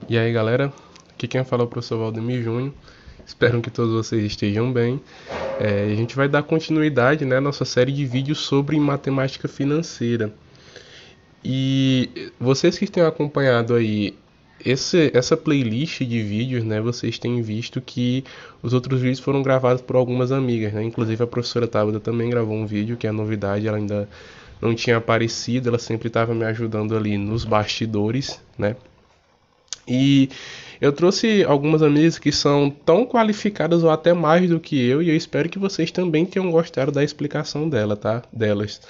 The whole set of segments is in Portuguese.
E aí galera, aqui quem fala é o professor Valdemir Júnior, espero que todos vocês estejam bem. A gente vai dar continuidade, né, à nossa série de vídeos sobre matemática financeira. E vocês que têm acompanhado aí essa playlist de vídeos, né, vocês têm visto que os outros vídeos foram gravados por algumas amigas, né, inclusive a professora Tabata também gravou um vídeo, que é a novidade, ela ainda não tinha aparecido, ela sempre estava me ajudando ali nos bastidores, né. E eu trouxe algumas amigas que são tão qualificadas ou até mais do que eu, e eu espero que vocês também tenham gostado da explicação delas.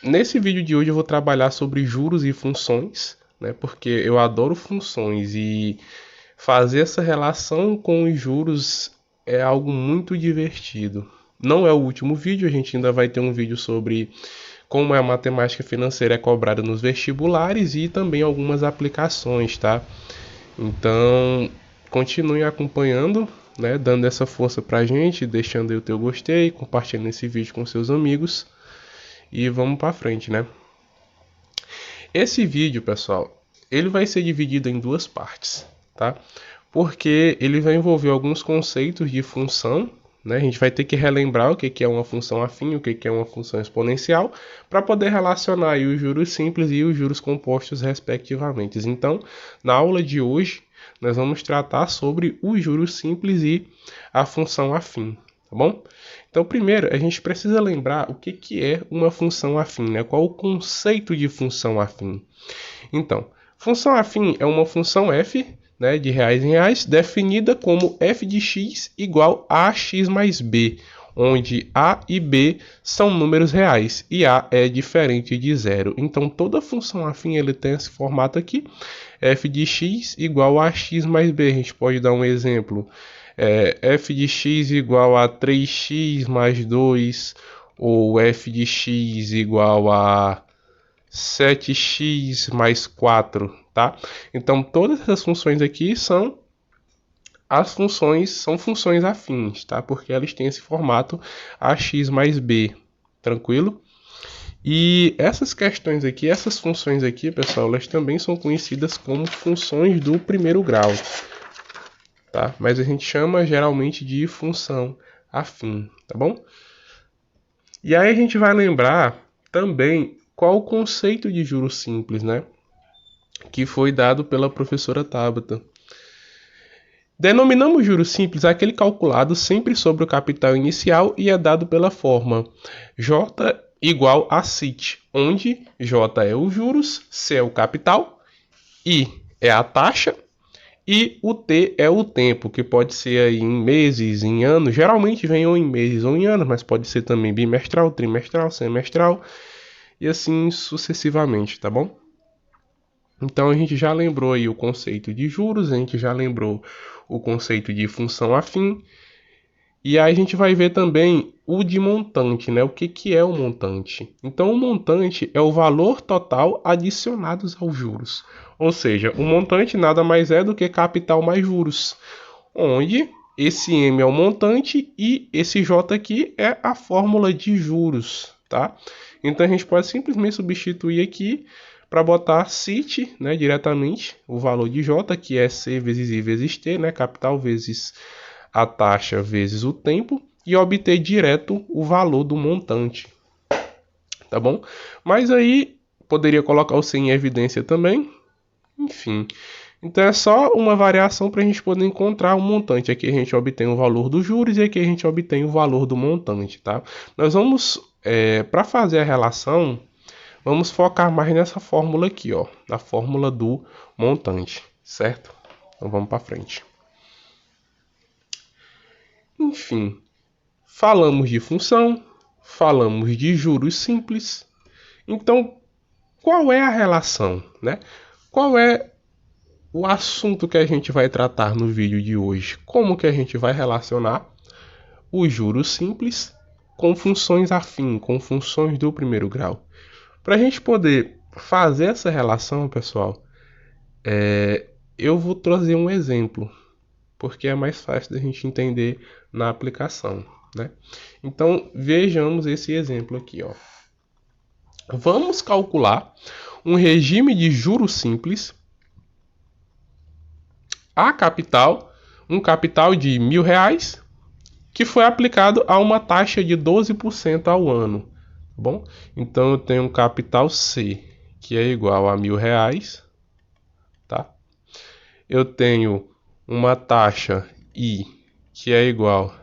Nesse vídeo de hoje eu vou trabalhar sobre juros e funções, né? Porque eu adoro funções e fazer essa relação com os juros é algo muito divertido. Não é o último vídeo, a gente ainda vai ter um vídeo sobre como a matemática financeira é cobrada nos vestibulares e também algumas aplicações, tá? Então, continue acompanhando, né? Dando essa força pra gente, deixando aí o teu gostei, compartilhando esse vídeo com seus amigos e vamos pra frente, né? Esse vídeo, pessoal, ele vai ser dividido em duas partes, tá? Porque ele vai envolver alguns conceitos de função, né? A gente vai ter que relembrar o que é uma função afim, o que é uma função exponencial, para poder relacionar aí os juros simples e os juros compostos, respectivamente. Então, na aula de hoje, nós vamos tratar sobre os juros simples e a função afim, tá bom? Então, primeiro, a gente precisa lembrar o que é uma função afim, né? Qual o conceito de função afim? Então, função afim é uma função f, né, de reais em reais, definida como f de x igual a x mais b, onde a e b são números reais e a é diferente de zero. Então, toda função afim ele tem esse formato aqui, f de x igual a x mais b. A gente pode dar um exemplo, f de x igual a 3x mais 2, ou f de x igual a 7x mais 4, tá? Então, todas essas funções aqui são funções afins, tá? Porque elas têm esse formato ax mais b, tranquilo? E essas questões aqui, essas funções aqui, pessoal, elas também são conhecidas como funções do primeiro grau, tá? Mas a gente chama geralmente de função afim, tá bom? E aí a gente vai lembrar também qual o conceito de juros simples, né? Que foi dado pela professora Tabata. Denominamos juros simples aquele calculado sempre sobre o capital inicial e é dado pela forma J igual a CIT, onde J é os juros, C é o capital, I é a taxa e o T é o tempo, que pode ser aí em meses, em anos, geralmente vem ou em meses ou em anos, mas pode ser também bimestral, trimestral, semestral e assim sucessivamente, tá bom? Então a gente já lembrou aí o conceito de juros, a gente já lembrou o conceito de função afim, e aí a gente vai ver também o de montante, né? O que é o montante? Então o montante é o valor total adicionados aos juros, ou seja, o montante nada mais é do que capital mais juros, onde esse M é o montante e esse J aqui é a fórmula de juros, tá? Então a gente pode simplesmente substituir aqui para botar CIT, né, diretamente, o valor de J, que é C vezes I vezes T, né, capital vezes a taxa vezes o tempo, e obter direto o valor do montante, tá bom? Mas aí poderia colocar o C em evidência também, enfim. Então é só uma variação para a gente poder encontrar o montante. Aqui a gente obtém o valor dos juros e aqui a gente obtém o valor do montante, tá? Nós vamos, para fazer a relação, vamos focar mais nessa fórmula aqui, ó, na fórmula do montante, certo? Então vamos para frente. Enfim, falamos de função, falamos de juros simples. Então, qual é a relação, né? Qual é o assunto que a gente vai tratar no vídeo de hoje? Como que a gente vai relacionar os juros simples com funções afim, com funções do primeiro grau? Para a gente poder fazer essa relação, pessoal, eu vou trazer um exemplo, porque é mais fácil da gente entender na aplicação, né? Então, vejamos esse exemplo aqui, ó. Vamos calcular um regime de juros simples a capital, um capital de R$ 1.000, que foi aplicado a uma taxa de 12% ao ano, tá bom? Então eu tenho um capital C, que é igual a R$ 1.000, tá? Eu tenho uma taxa I, que é igual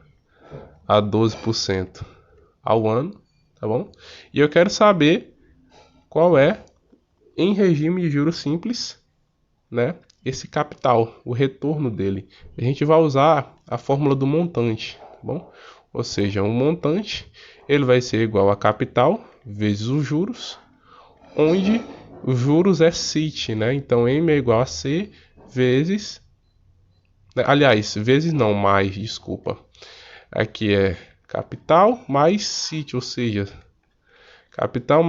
a 12% ao ano, tá bom? E eu quero saber qual é, em regime de juros simples, né, esse capital, o retorno dele. A gente vai usar a fórmula do montante, tá bom? Ou seja, um montante, ele vai ser igual a capital vezes os juros, onde os juros é CIT, né? Então M é igual a C vezes, aliás, vezes não, mais, desculpa. Aqui é capital mais CIT, ou seja, capital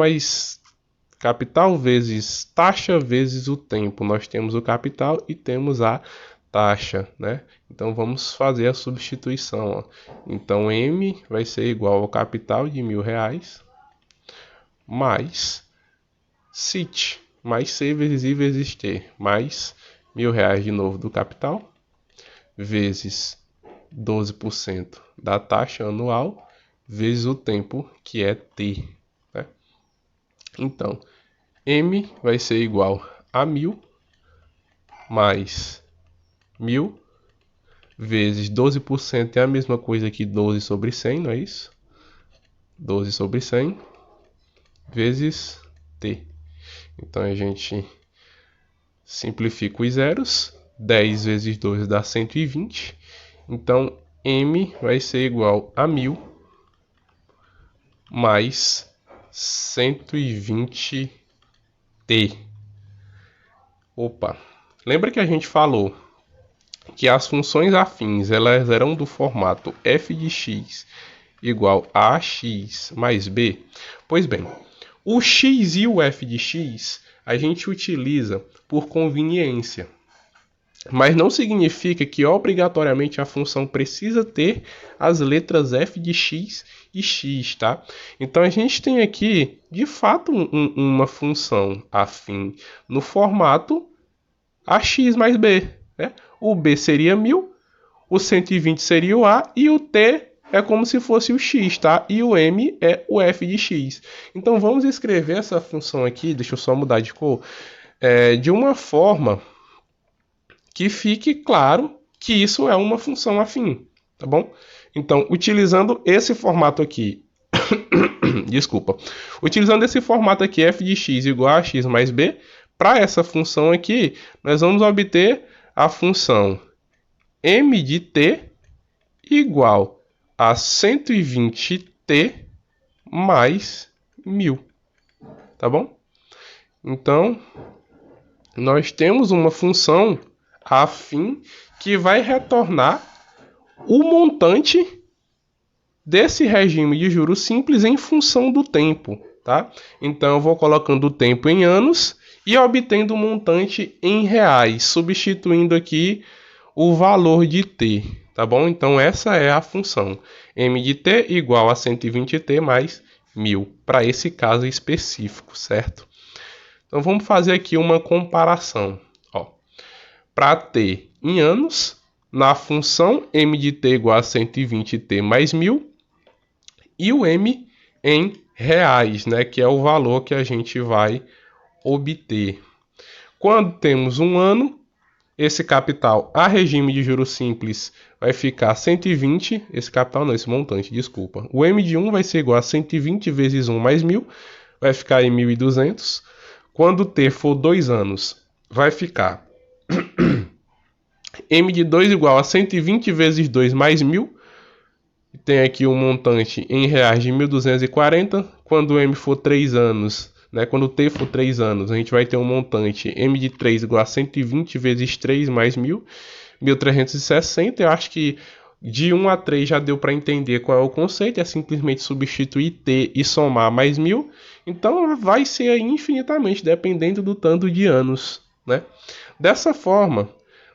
vezes taxa vezes o tempo. Nós temos o capital e temos a taxa, né? Então vamos fazer a substituição, ó. Então M vai ser igual ao capital de R$ 1.000 mais CIT, mais C vezes I vezes T, mais R$ 1.000 de novo do capital, vezes 12% da taxa anual, vezes o tempo, que é T, né? Então, M vai ser igual a 1.000 mais 1.000 vezes 12% é a mesma coisa que 12 sobre 100, não é isso? 12 sobre 100 vezes T. Então a gente simplifica os zeros. 10 vezes 2 dá 120. Então M vai ser igual a 1.000 mais 120T. Opa, lembra que a gente falou que as funções afins elas eram do formato f de x igual a x mais b? Pois bem, o x e o f de x a gente utiliza por conveniência, mas não significa que obrigatoriamente a função precisa ter as letras f de x e x, tá? Então a gente tem aqui, de fato, uma função afim no formato ax mais b, né? O b seria 1.000, o 120 seria o a e o t é como se fosse o x, tá? E o m é o f de x. Então vamos escrever essa função aqui, deixa eu só mudar de cor, de uma forma que fique claro que isso é uma função afim, tá bom? Então, utilizando esse formato aqui, desculpa, utilizando esse formato aqui, f de x igual a x mais b, para essa função aqui, nós vamos obter a função m de t igual a 120t mais 1.000, tá bom? Então, nós temos uma função afim que vai retornar o montante desse regime de juros simples em função do tempo, tá? Então eu vou colocando o tempo em anos e obtendo o montante em reais, substituindo aqui o valor de t, tá bom? Então essa é a função m de t igual a 120t mais 1.000 para esse caso específico, certo? Então vamos fazer aqui uma comparação. Para t em anos, na função m de t igual a 120t mais 1.000, e o m em reais, né, que é o valor que a gente vai obter. Quando temos um ano, esse capital a regime de juros simples vai ficar 120, esse capital não, esse montante, desculpa. O m de 1 vai ser igual a 120 vezes 1 mais 1.000, vai ficar em 1.200. Quando t for 2 anos, vai ficar m de 2 igual a 120 vezes 2 mais 1.000. Tem aqui um montante em reais de 1.240. Quando m for 3 anos, né, quando t for 3 anos, a gente vai ter um montante m de 3 igual a 120 vezes 3 mais 1.000, 1.360. Eu acho que de 1 a 3 já deu para entender qual é o conceito. É simplesmente substituir t e somar mais 1.000. Então vai ser infinitamente, dependendo do tanto de anos, né? Dessa forma,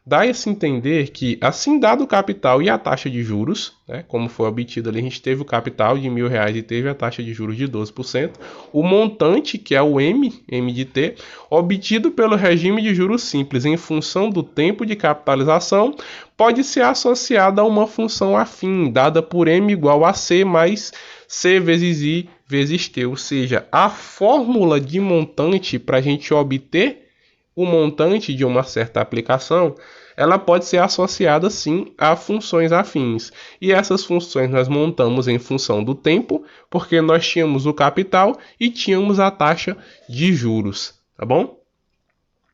Dá-se entender que, assim dado o capital e a taxa de juros, né, como foi obtido ali, a gente teve o capital de R$ 1.000 e teve a taxa de juros de 12%, o montante, que é o M de T, obtido pelo regime de juros simples em função do tempo de capitalização, pode ser associado a uma função afim, dada por M igual a C mais C vezes I vezes T, ou seja, a fórmula de montante para a gente obter o montante de uma certa aplicação, ela pode ser associada sim a funções afins. E essas funções nós montamos em função do tempo, porque nós tínhamos o capital e tínhamos a taxa de juros, tá bom?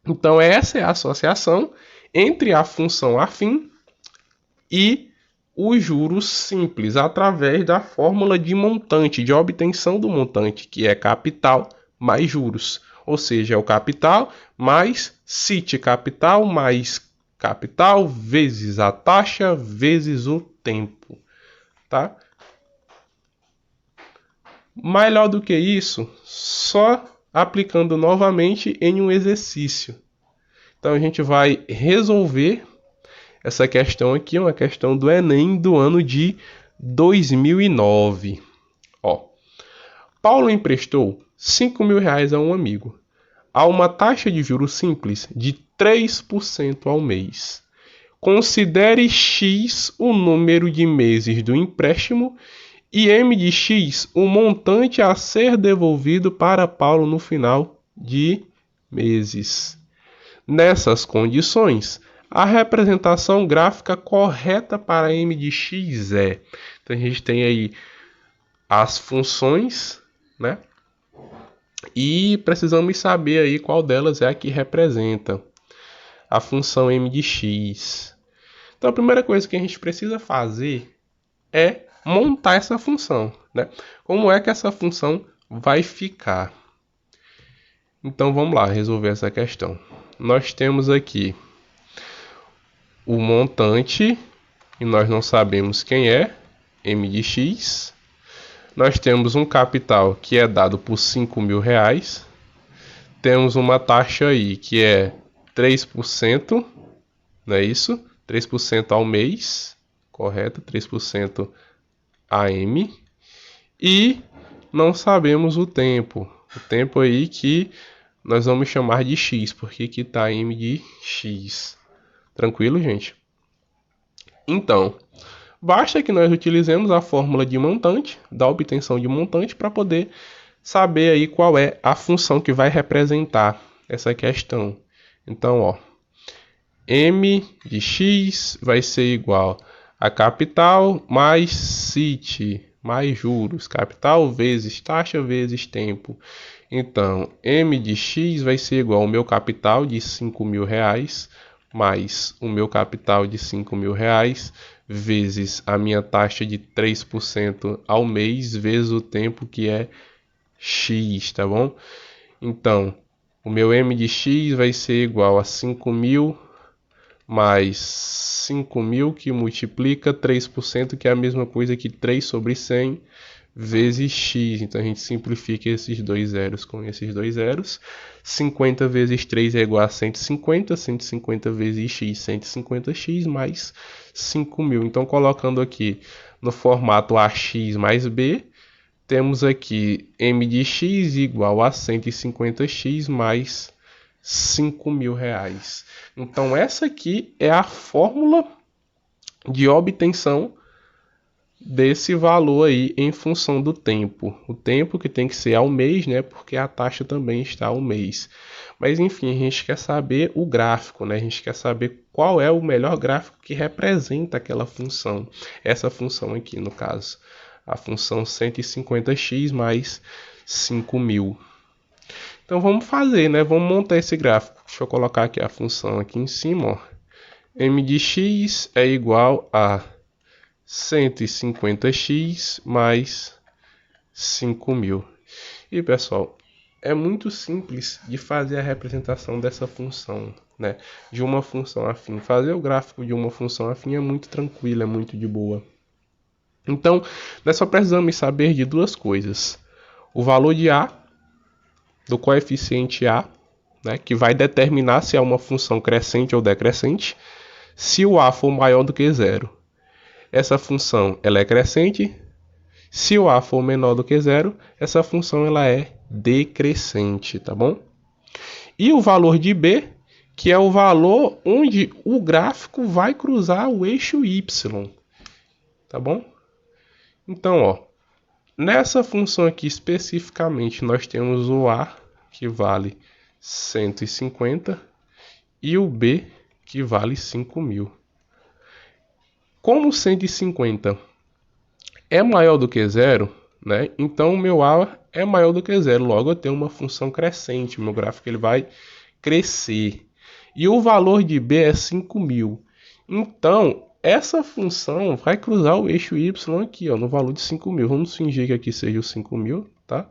Então essa é a associação entre a função afim e os juros simples, através da fórmula de montante, de obtenção do montante, que é capital mais juros. Ou seja, é o capital mais CIT capital mais capital vezes a taxa vezes o tempo, tá? Melhor do que isso, só aplicando novamente em um exercício. Então a gente vai resolver essa questão aqui, uma questão do Enem do ano de 2009. Ó, Paulo emprestou R$ 5.000 a um amigo, a uma taxa de juros simples de 3% ao mês. Considere X o número de meses do empréstimo e M de X o montante a ser devolvido para Paulo no final de meses. Nessas condições, a representação gráfica correta para M de X é... Então a gente tem aí as funções, né? E precisamos saber aí qual delas é a que representa a função M de X. Então a primeira coisa que a gente precisa fazer é montar essa função, né? Como é que essa função vai ficar? Então vamos lá resolver essa questão. Nós temos aqui o montante, e nós não sabemos quem é, M de X. Nós temos um capital que é dado por R$ 5.000. Temos uma taxa aí que é 3%, não é isso? 3% ao mês, correto? 3% AM. E não sabemos o tempo. O tempo aí que nós vamos chamar de X, porque aqui está M de X. Tranquilo, gente? Então, basta que nós utilizemos a fórmula de montante, da obtenção de montante, para poder saber aí qual é a função que vai representar essa questão. Então, ó, M de X vai ser igual a capital mais CIT mais juros, capital vezes taxa vezes tempo. Então, M de X vai ser igual ao meu capital de R$ 5.000 mais o meu capital de R$ 5.000 vezes a minha taxa de 3% ao mês vezes o tempo que é X, tá bom? Então, o meu M de X vai ser igual a 5.000 mais 5.000 que multiplica 3%, que é a mesma coisa que 3 sobre 100 vezes X. Então a gente simplifica esses dois zeros com esses dois zeros. 50 vezes 3 é igual a 150, 150 vezes X, 150x mais 5.000. Então colocando aqui no formato AX mais B, temos aqui M de X igual a 150x mais R$ 5.000. Então essa aqui é a fórmula de obtenção desse valor aí em função do tempo. O tempo que tem que ser ao mês, né? Porque a taxa também está ao mês. Mas enfim, a gente quer saber o gráfico, né? A gente quer saber qual é o melhor gráfico que representa aquela função. Essa função aqui, no caso. A função 150x mais 5.000. Então vamos fazer, né? Vamos montar esse gráfico. Deixa eu colocar aqui a função aqui em cima, ó. M de X é igual a 150x mais 5.000. E pessoal, é muito simples de fazer a representação dessa função, né? De uma função afim. Fazer o gráfico de uma função afim é muito tranquilo, é muito de boa. Então, nós só precisamos saber de duas coisas. O valor de A, do coeficiente A, né, que vai determinar se é uma função crescente ou decrescente. se o A for maior do que zero, essa função ela é crescente. Se o A for menor do que zero, essa função ela é decrescente, tá bom? E o valor de B, que é o valor onde o gráfico vai cruzar o eixo Y, tá bom? Então, ó, nessa função aqui especificamente, nós temos o A, que vale 150, e o B, que vale 5.000. Como 150 é maior do que zero, né? Então o meu A é maior do que zero, logo eu tenho uma função crescente, o meu gráfico ele vai crescer. E o valor de B é 5.000. Então essa função vai cruzar o eixo Y aqui, ó, no valor de 5.000. Vamos fingir que aqui seja o 5.000, tá?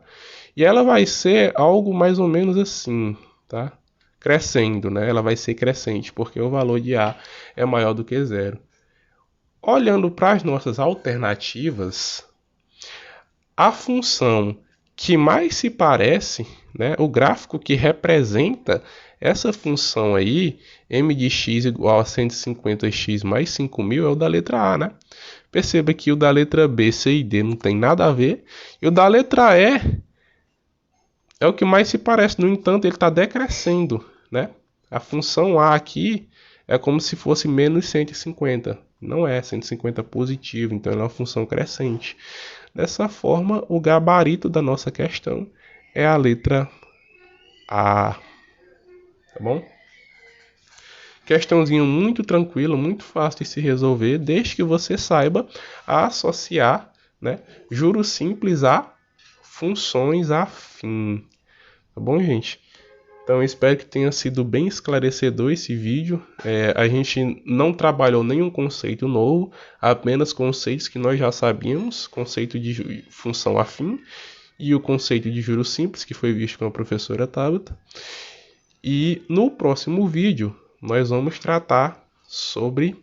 E ela vai ser algo mais ou menos assim, tá? Crescendo, né? Ela vai ser crescente, porque o valor de A é maior do que zero. Olhando para as nossas alternativas, a função que mais se parece, né, o gráfico que representa essa função aí, m de x igual a 150x mais 5.000, é o da letra A, né? Perceba que o da letra B, C e D não tem nada a ver. E o da letra E é o que mais se parece. No entanto, ele está decrescendo, né? A função A aqui é como se fosse menos 150. Não é 150 positivo, então ela é uma função crescente. Dessa forma, o gabarito da nossa questão é a letra A. Tá bom? Questãozinho muito tranquila, muito fácil de se resolver, desde que você saiba associar, né, juros simples a funções afim. Tá bom, gente? Então, eu espero que tenha sido bem esclarecedor esse vídeo. A gente não trabalhou nenhum conceito novo, apenas conceitos que nós já sabíamos, conceito de função afim e o conceito de juros simples, que foi visto com a professora Tabata. E no próximo vídeo, nós vamos tratar sobre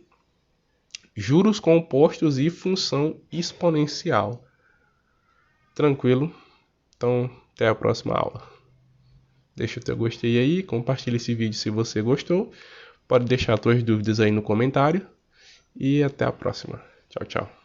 juros compostos e função exponencial. Tranquilo? Então, até a próxima aula. Deixa o teu gostei aí, compartilha esse vídeo se você gostou. Pode deixar suas dúvidas aí no comentário. E até a próxima. Tchau, tchau.